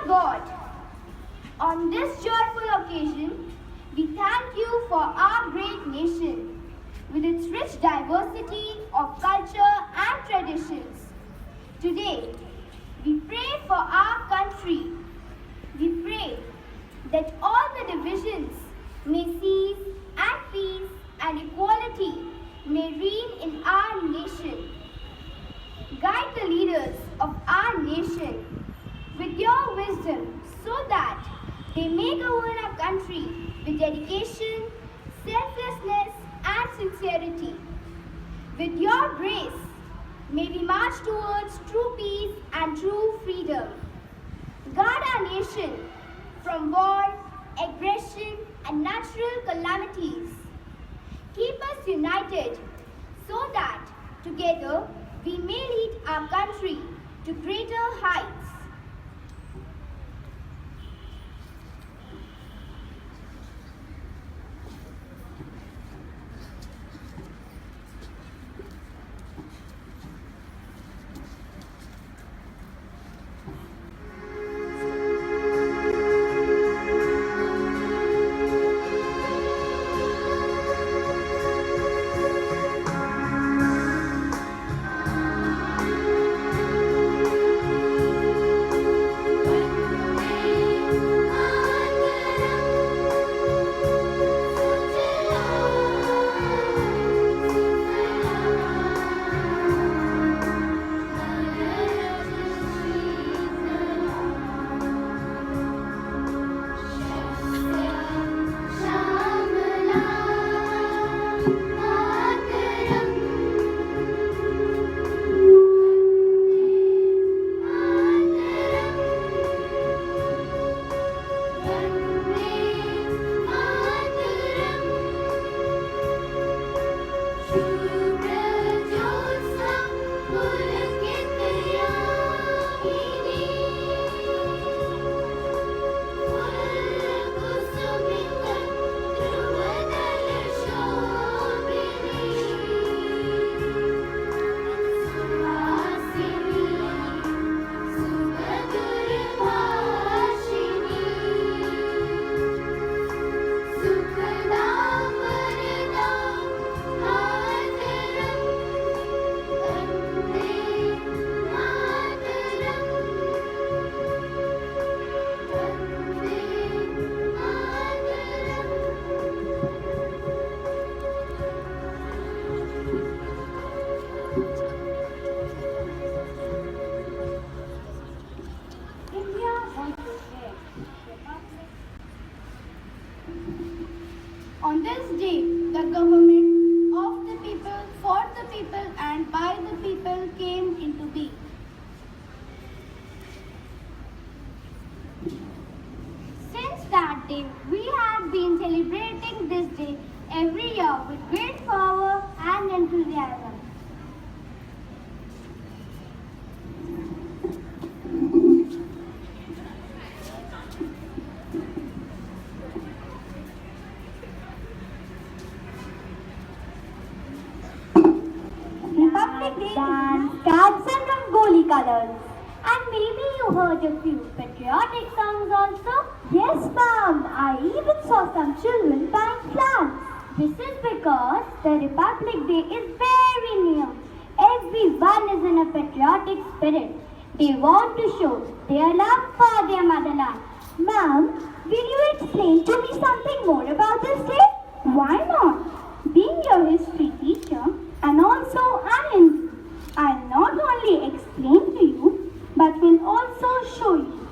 God, on this joyful occasion, we thank you for our great nation with its rich diversity of culture and traditions. Today, we pray for our country. We pray that all the divisions may cease and peace and equality may reign in our nation. Guide the leaders of our nation with your wisdom so that they may govern our country with dedication, selflessness, and sincerity. With your grace, may we march towards true peace and true freedom. Guard our nation from war, aggression, and natural calamities. Keep us united so that together we may lead our country to greater heights. On this day, the government of the people, for the people, and by the people came into being. Since that day, we have been celebrating this day every year with great fervor and enthusiasm. Dance, caps and rangoli colors. And maybe you heard a few patriotic songs also? Yes, ma'am. I even saw some children buying flags. This is because the Republic Day is very near. Everyone is in a patriotic spirit. They want to show their love for their motherland. Ma'am, will you explain to me something more about this day? Why not? Being your history teacher and also an I'll not only explain to you, but will also show you.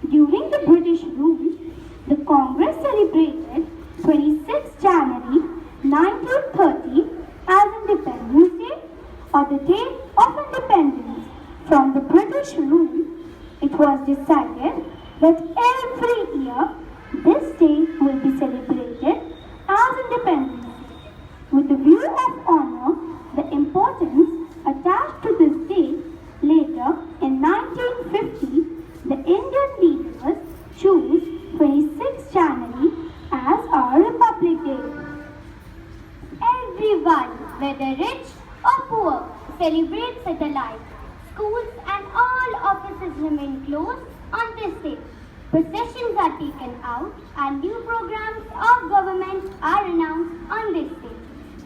During the British rule, the Congress celebrated 26 January 1930 as Independence Day or the Day of Independence. From the British rule, it was decided that every year this day will be celebrated as Independence Day. With the view of honor, the importance attached to this day, later in 1950, the Indian leaders chose 26 January as our Republic Day. Everyone, whether rich or poor, celebrates it alike. Schools and all offices remain closed on this day. Processions are taken out and new programs of government are announced on this day.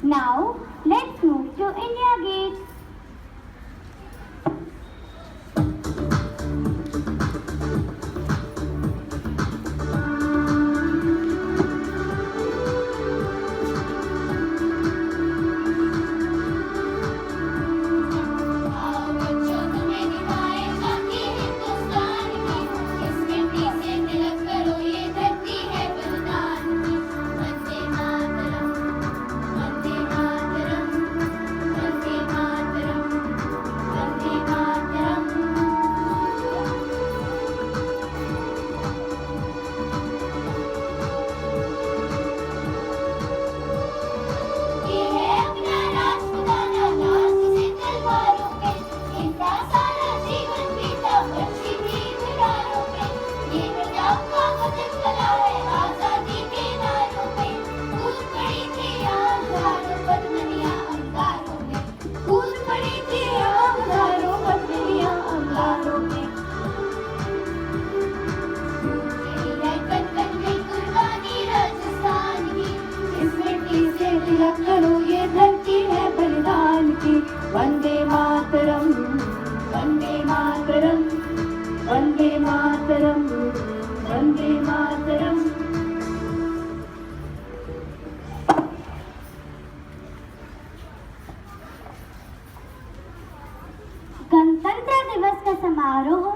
Now, let's move to India Gate. Vande Mataram, Vande Mataram, Vande Mataram, Vande Mataram. गणतंत्र दिवस का समारोह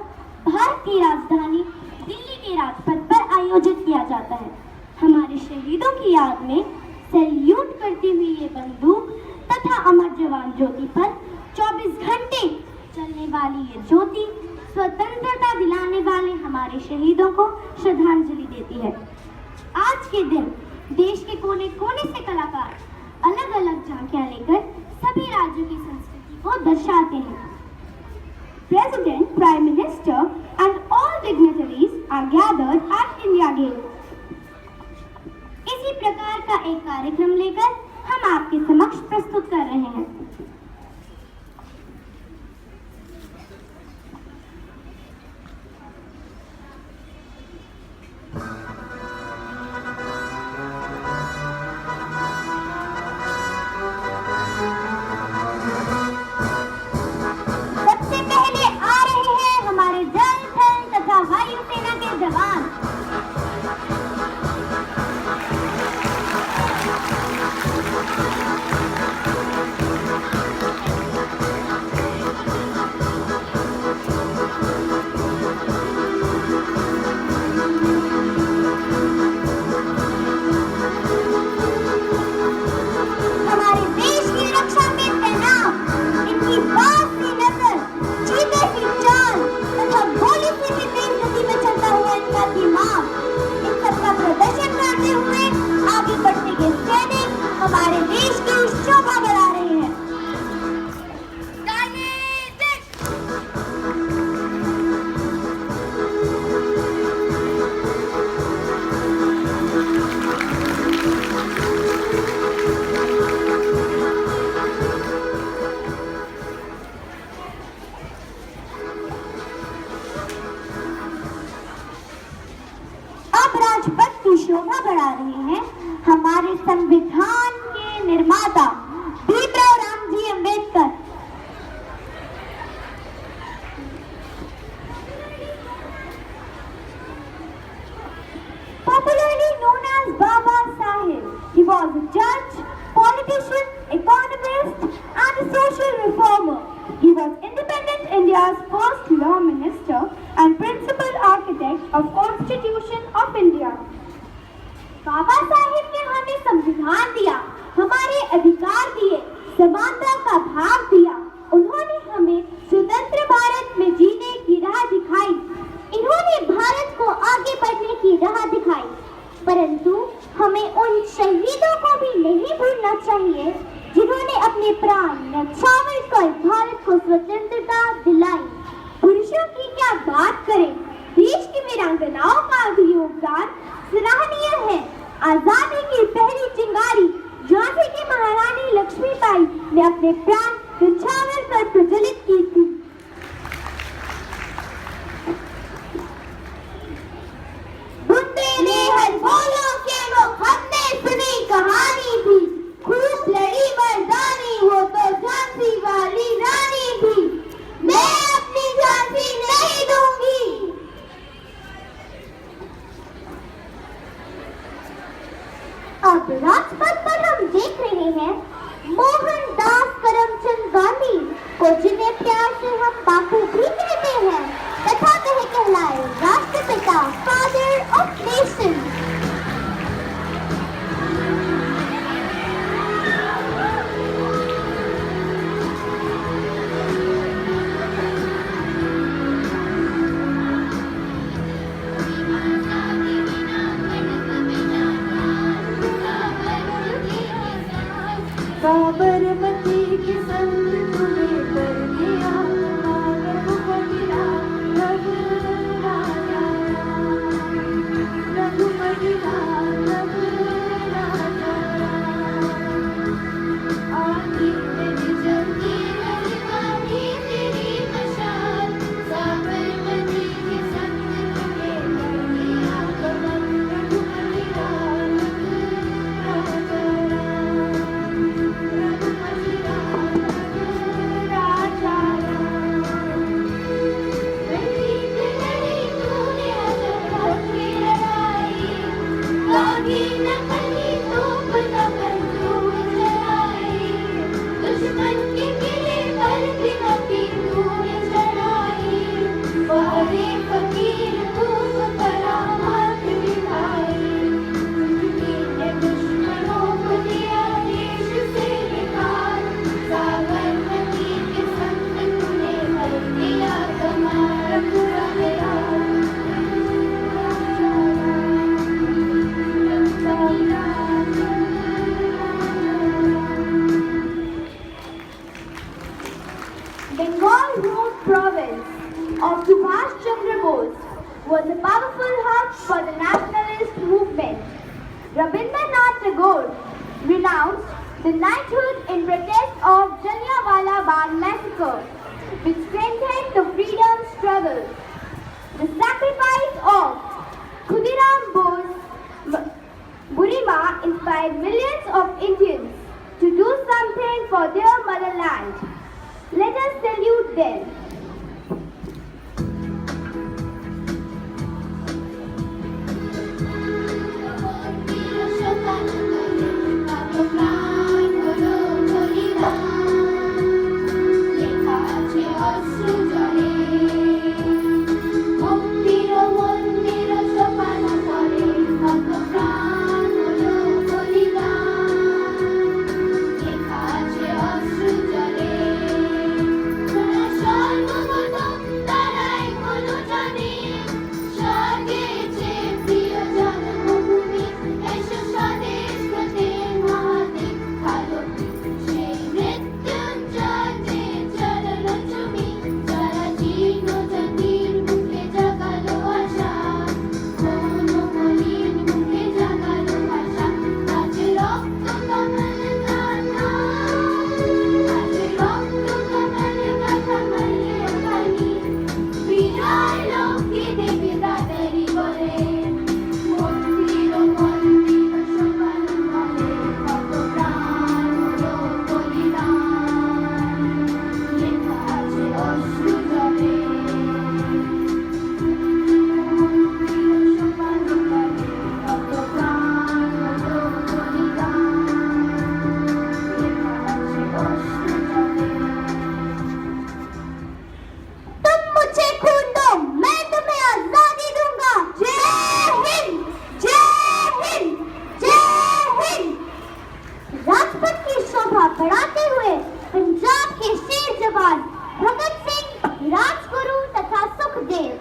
भारत की राजधानी दिल्ली के राजपथ पर आयोजित किया जाता है। हमारे शहीदों की याद में सैल्यूट करती हुई ये बंदूक तथा अमर जवान ज्योति पर 24 घंटे चलने वाली ये ज्योति स्वतंत्रता दिलाने वाले हमारे शहीदों को श्रद्धांजलि देती है। आज के दिन देश के कोने कोने से कलाकार अलग अलग झांकियां लेकर सभी राज्यों की संस्कृति को दर्शाते हैं। President, Prime Minister and all dignitaries are gathered at India Gate. इसी प्रकार का एक कार्यक्रम लेकर हम आपके समक्ष प्रस्तुत कर रहे हैं। सबसे पहले आ रहे हैं हमारे जल, थल तथा वायु सेना के जवान। हमारे देश की रक्षा में तैनात इनकी बात सी नजर, चीते सी चाल तथा गोली सी भी तेज गति में चलता हुआ इनका दिमाग, इन सबका प्रदर्शन करते हुए आगे बढ़ते ये सैनिक हमारे देश की शोभा बढ़ा रहे हैं। अब राजपथ की शोभा बढ़ा रहे हैं हमारे संविधान के निर्माता Bhimrao Ramji Ambedkar. Popularly known as Baba Sahib, he was a judge, politician, economist, and a social reformer. He was independent India's first law minister and principal architect of Constitution of India. बाबा साहिब ने हमें संविधान दिया, हमारे अधिकार दिए, समानता का भाव दिया। उन्होंने हमें स्वतंत्र भारत में जीने की राह दिखाई। इन्होंने भारत को आगे बढ़ने की राह दिखाई। परंतु हमें उन शहीदों को भी नहीं भूलना चाहिए जिन्होंने अपने प्राण न्यौछावर कर भारत को स्वतंत्रता दिलाई। पुरुषों की क्या बात करें, देश की वीरांगनाओं का भी योगदान सराहनीय है। आजादी की पहली चिंगारी झांसी की महारानी लक्ष्मीबाई ने अपने प्राण न्यौछावर कर प्रज्वलित की थी। वारे फकीर खूब करामात दिखाए, जिन्होंने दुश्मनों को दिया देश से निकाल, साबरमती के संग तूने भर दिया कमाल गया। Bengal Road province of Subhash Chandra Bose was a powerful hub for the nationalist movement. Rabindranath Tagore renounced the knighthood in protest of Jallianwala Bagh massacre, which strengthened the freedom struggle. The sacrifice of Khudiram Bose Burima inspired millions of Indians to do something for their motherland. Let us salute them. बढ़ाते हुए पंजाब के शेर जवान भगत सिंह, राजगुरु तथा सुखदेव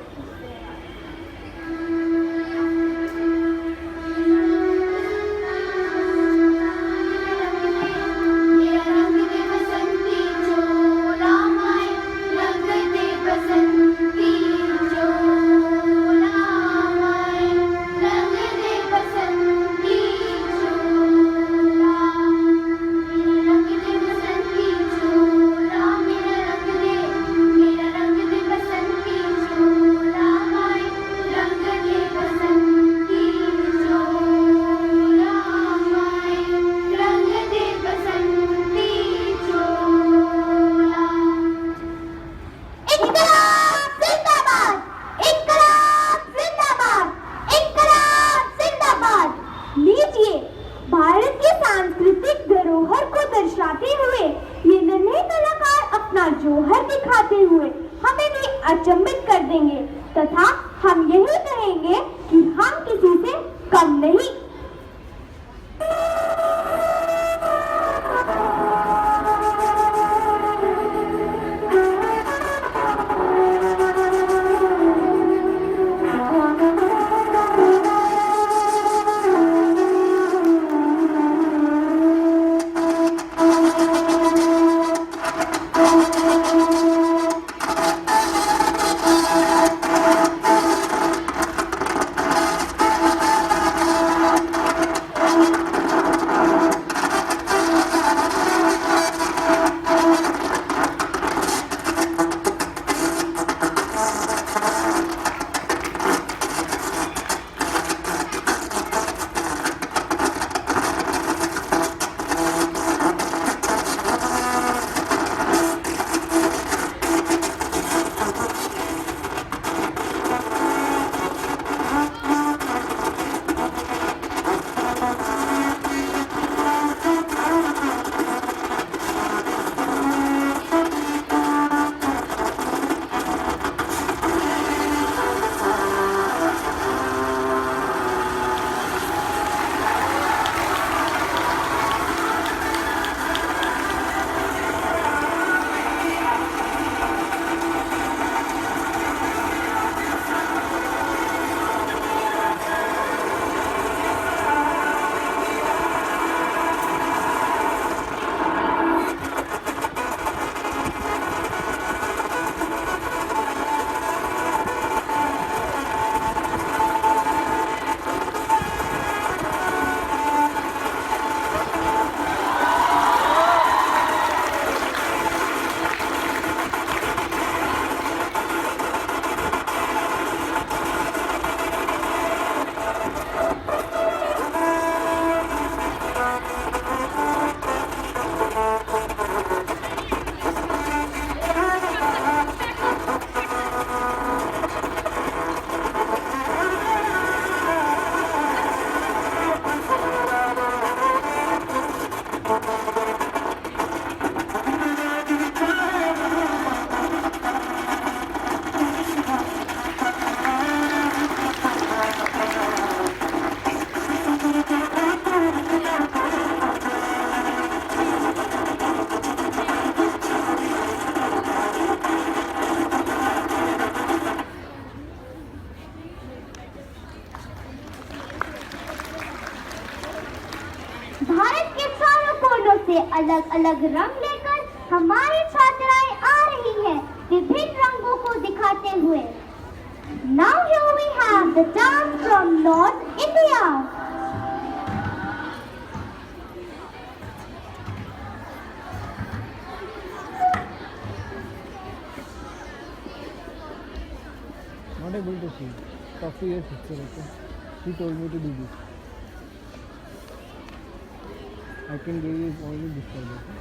जोहर दिखाते हुए हमें भी अचंभित कर देंगे तथा हम यही कहेंगे कि हम किसी से कम नहीं। से अलग अलग रंग लेकर हमारी छात्राएं आ रही हैं विभिन्न रंगों को दिखाते हुए। Now here we have the dance from North India. Not able to see. Talk to your sister, okay? She told me to do this. I can give you only this side, okay?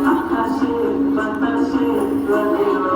Fantasy, fantasy,